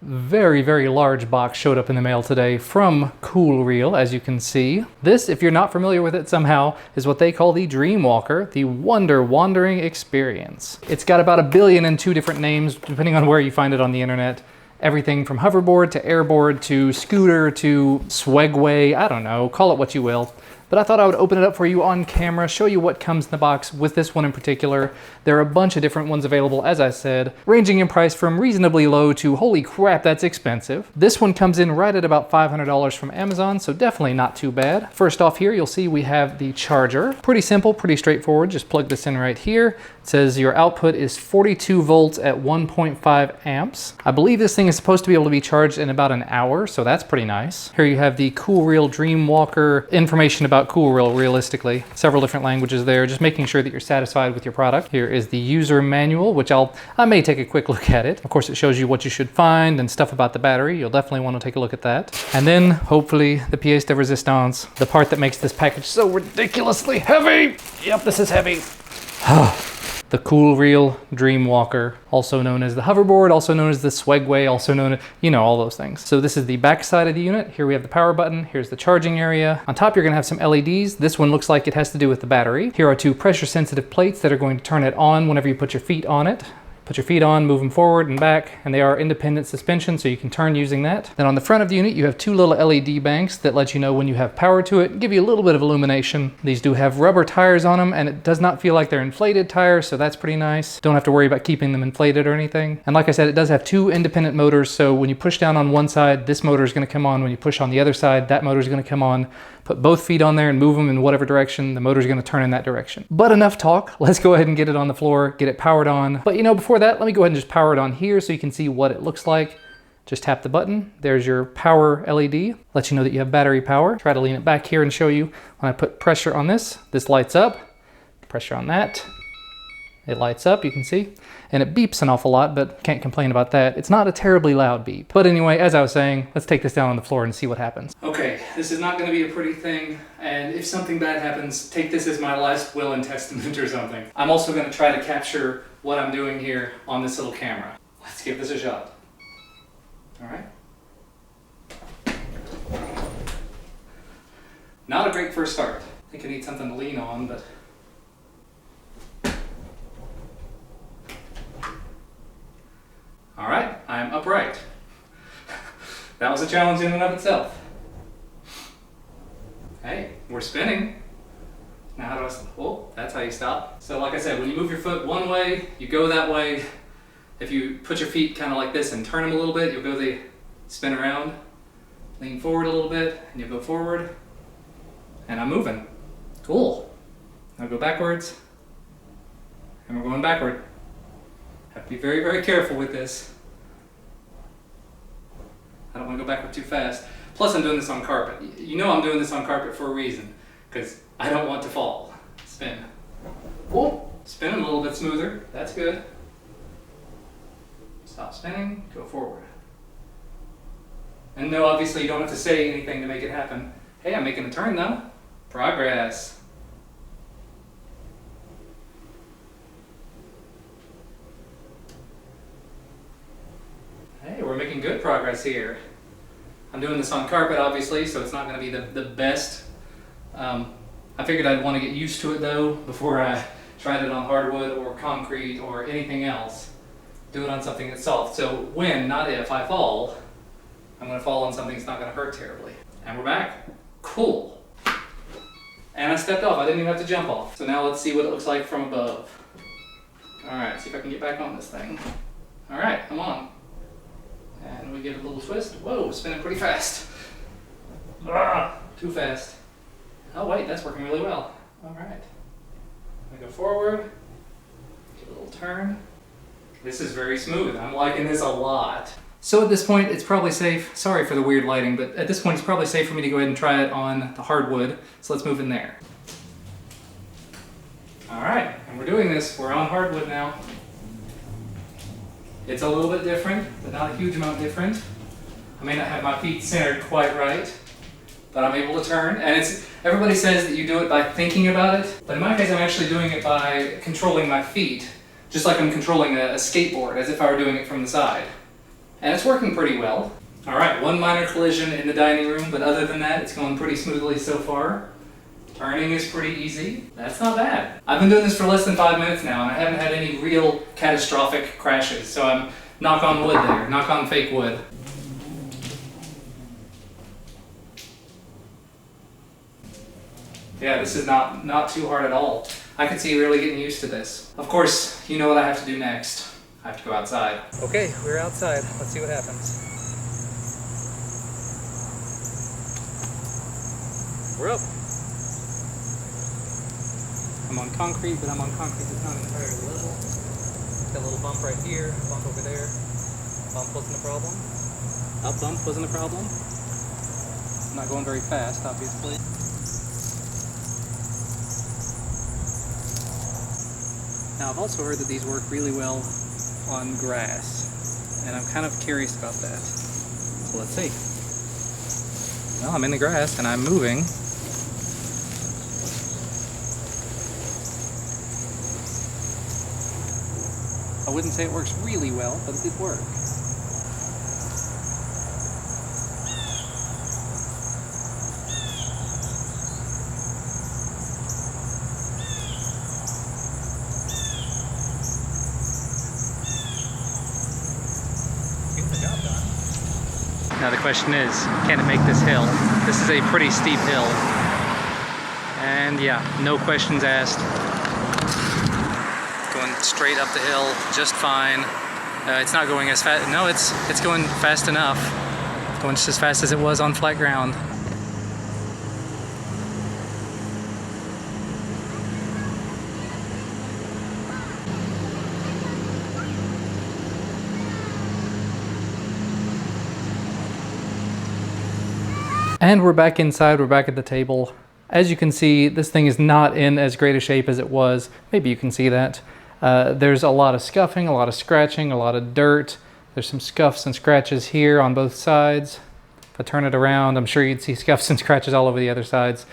Very, very large box showed up in the mail today from Coolreall, as you can see. This, if you're not familiar with it somehow, is what they call the Dreamwalker, the Wonder Wandering Experience. It's got about 1 billion and 2 different names, depending on where you find it on the internet. Everything from hoverboard to airboard to scooter to swagway, I don't know, call it what you will. But I thought I would open it up for you on camera, show you what comes in the box with this one in particular. There are a bunch of different ones available, as I said, ranging in price from reasonably low to holy crap, that's expensive. This one comes in right at about $500 from Amazon, so definitely not too bad. First off here, you'll see we have the charger. Pretty simple, pretty straightforward. Just plug this in right here. It says your output is 42 volts at 1.5 amps. I believe this thing is supposed to be able to be charged in about an hour, so that's pretty nice. Here you have the Coolreall Dreamwalker information about Coolreall realistically. Several different languages there, just making sure that you're satisfied with your product. Here is the user manual, which I may take a quick look at it. Of course, it shows you what you should find and stuff about the battery. You'll definitely want to take a look at that. And then, hopefully, the pièce de résistance, the part that makes this package so ridiculously heavy. Yep, this is heavy. The Coolreall Dreamwalker, also known as the hoverboard, also known as the swagway, also known as, you know, all those things. So this is the back side of the unit. Here we have the power button. Here's the charging area. On top, you're gonna have some LEDs. This one looks like it has to do with the battery. Here are 2 pressure sensitive plates that are going to turn it on whenever you put your feet on it. Put your feet on, move them forward and back, and they are independent suspension, so you can turn using that. Then on the front of the unit, you have 2 little LED banks that let you know when you have power to it, give you a little bit of illumination. These do have rubber tires on them, and it does not feel like they're inflated tires, so that's pretty nice. Don't have to worry about keeping them inflated or anything. And like I said, it does have 2 independent motors, so when you push down on one side, this motor is gonna come on. When you push on the other side, that motor is gonna come on. Put both feet on there and move them in whatever direction, the motor's gonna turn in that direction. But enough talk, let's go ahead and get it on the floor, get it powered on. But you know, before that, let me go ahead and just power it on here so you can see what it looks like. Just tap the button, there's your power LED, lets you know that you have battery power. Try to lean it back here and show you when I put pressure on this lights up. Pressure on that, it lights up, you can see. And it beeps an awful lot, but can't complain about that. It's not a terribly loud beep. But anyway, as I was saying, let's take this down on the floor and see what happens. Okay, this is not gonna be a pretty thing, and if something bad happens, take this as my last will and testament or something. I'm also gonna try to capture what I'm doing here on this little camera. Let's give this a shot. All right. Not a great first start. I think I need something to lean on, but all right, I'm upright. That was a challenge in and of itself. Hey, we're spinning. Now how do I, oh, that's how you stop. So like I said, when you move your foot one way, you go that way. If you put your feet kind of like this and turn them a little bit, you'll go the spin around, lean forward a little bit, and you'll go forward. And I'm moving. Cool. Now go backwards, and we're going backward. Have to be very, very careful with this. I don't want to go backward too fast. Plus I'm doing this on carpet. You know I'm doing this on carpet for a reason, because I don't want to fall. Spin. Whoa. Spin a little bit smoother. That's good. Stop spinning, go forward. And no, obviously you don't have to say anything to make it happen. Hey, I'm making a turn though. Progress. Hey, we're making good progress here. I'm doing this on carpet, obviously, so it's not going to be the best. I figured I'd want to get used to it, though, before I tried it on hardwood or concrete or anything else. Do it on something that's soft. So when, not if, I fall, I'm going to fall on something that's not going to hurt terribly. And we're back. Cool. And I stepped off. I didn't even have to jump off. So now let's see what it looks like from above. All right, see if I can get back on this thing. All right, I'm on. And we give it a little twist. Whoa, spinning pretty fast. Too fast. Oh wait, that's working really well. All right. I go forward, give it a little turn. This is very smooth. I'm liking this a lot. So at this point, it's probably safe. Sorry for the weird lighting, but at this point, it's probably safe for me to go ahead and try it on the hardwood. So let's move in there. All right, and we're doing this. We're on hardwood now. It's a little bit different, but not a huge amount different. I may not have my feet centered quite right, but I'm able to turn. And everybody says that you do it by thinking about it, but in my case, I'm actually doing it by controlling my feet, just like I'm controlling a skateboard, as if I were doing it from the side. and it's working pretty well. All right, one minor collision in the dining room, but other than that, it's going pretty smoothly so far. Turning is pretty easy. That's not bad. I've been doing this for less than 5 minutes now, and I haven't had any real catastrophic crashes, so I'm knock on wood there, knock on fake wood. Yeah, this is not too hard at all. I could see really getting used to this. Of course, you know what I have to do next. I have to go outside. Okay, we're outside. Let's see what happens. We're up. I'm on concrete, but I'm on concrete that's not entirely level. Got a little bump right here, bump over there. Bump wasn't a problem. Up bump wasn't a problem. I'm not going very fast, obviously. Now, I've also heard that these work really well on grass, and I'm kind of curious about that. So let's see. Well, I'm in the grass and I'm moving. I wouldn't say it works really well, but it did work. Get the job done. Now the question is, can it make this hill? This is a pretty steep hill. And yeah, no questions asked. Going straight up the hill just fine. It's not going as fast. No, it's going fast enough. Going just as fast as it was on flat ground. And we're back inside, we're back at the table. As you can see, this thing is not in as great a shape as it was. Maybe you can see that. There's a lot of scuffing, a lot of scratching, a lot of dirt. There's some scuffs and scratches here on both sides. If I turn it around, I'm sure you'd see scuffs and scratches all over the other sides.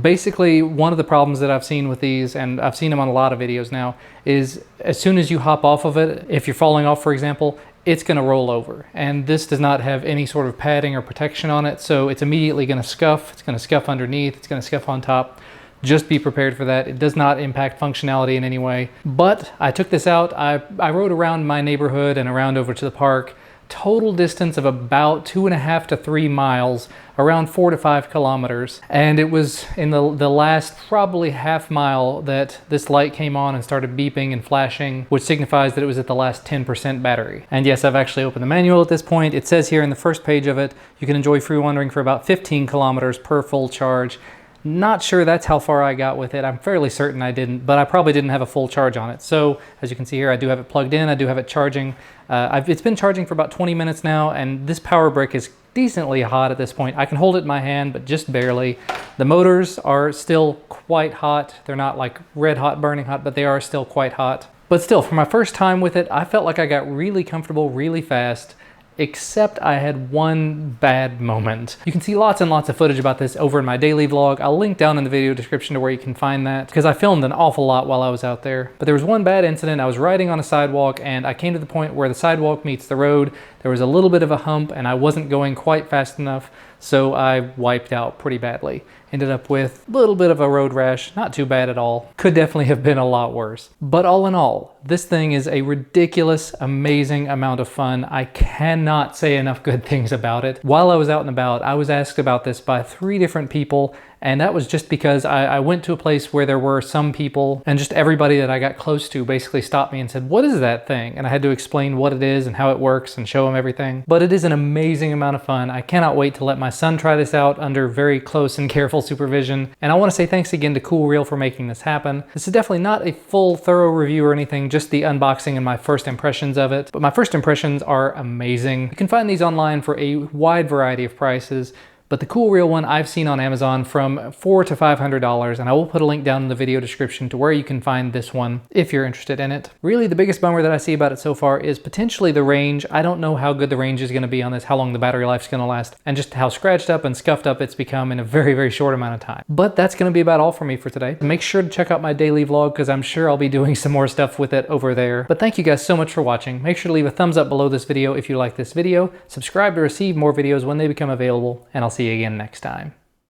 Basically, one of the problems that I've seen with these, and I've seen them on a lot of videos now, is as soon as you hop off of it, if you're falling off, for example, it's going to roll over. And this does not have any sort of padding or protection on it, so it's immediately going to scuff. It's going to scuff underneath, it's going to scuff on top. Just be prepared for that. It does not impact functionality in any way. But I took this out, I rode around my neighborhood and around over to the park. Total distance of about 2.5 to 3 miles, around 4 to 5 kilometers. And it was in the last probably half mile that this light came on and started beeping and flashing, which signifies that it was at the last 10% battery. And yes, I've actually opened the manual at this point. It says here in the first page of it, you can enjoy free wandering for about 15 kilometers per full charge. Not sure that's how far I got with it. I'm fairly certain I didn't, but I probably didn't have a full charge on it. So as you can see here, I do have it plugged in. I do have it charging. It's been charging for about 20 minutes now, and this power brick is decently hot at this point. I can hold it in my hand, but just barely. The motors are still quite hot. They're not like red hot, burning hot, but they are still quite hot. But still, for my first time with it, I felt like I got really comfortable really fast. Except I had one bad moment. You can see lots and lots of footage about this over in my daily vlog. I'll link down in the video description to where you can find that, because I filmed an awful lot while I was out there. But there was one bad incident. I was riding on a sidewalk and I came to the point where the sidewalk meets the road. There was a little bit of a hump and I wasn't going quite fast enough, so I wiped out pretty badly. Ended up with a little bit of a road rash, not too bad at all. Could definitely have been a lot worse. But all in all, this thing is a ridiculous, amazing amount of fun. I cannot say enough good things about it. While I was out and about, I was asked about this by 3 different people, and that was just because I went to a place where there were some people, and just everybody that I got close to basically stopped me and said, "What is that thing?" And I had to explain what it is and how it works and show them everything. But it is an amazing amount of fun. I cannot wait to let my son try this out under very close and careful supervision. And I want to say thanks again to Coolreall for making this happen. This is definitely not a full, thorough review or anything, just the unboxing and my first impressions of it. But my first impressions are amazing. You can find these online for a wide variety of prices. But the Coolreall one I've seen on Amazon from $400 to $500, and I will put a link down in the video description to where you can find this one if you're interested in it. Really, the biggest bummer that I see about it so far is potentially the range. I don't know how good the range is going to be on this, how long the battery life's going to last, and just how scratched up and scuffed up it's become in a very, very short amount of time. But that's going to be about all for me for today. Make sure to check out my daily vlog because I'm sure I'll be doing some more stuff with it over there. But thank you guys so much for watching. Make sure to leave a thumbs up below this video if you like this video. Subscribe to receive more videos when they become available, and I'll see you again next time.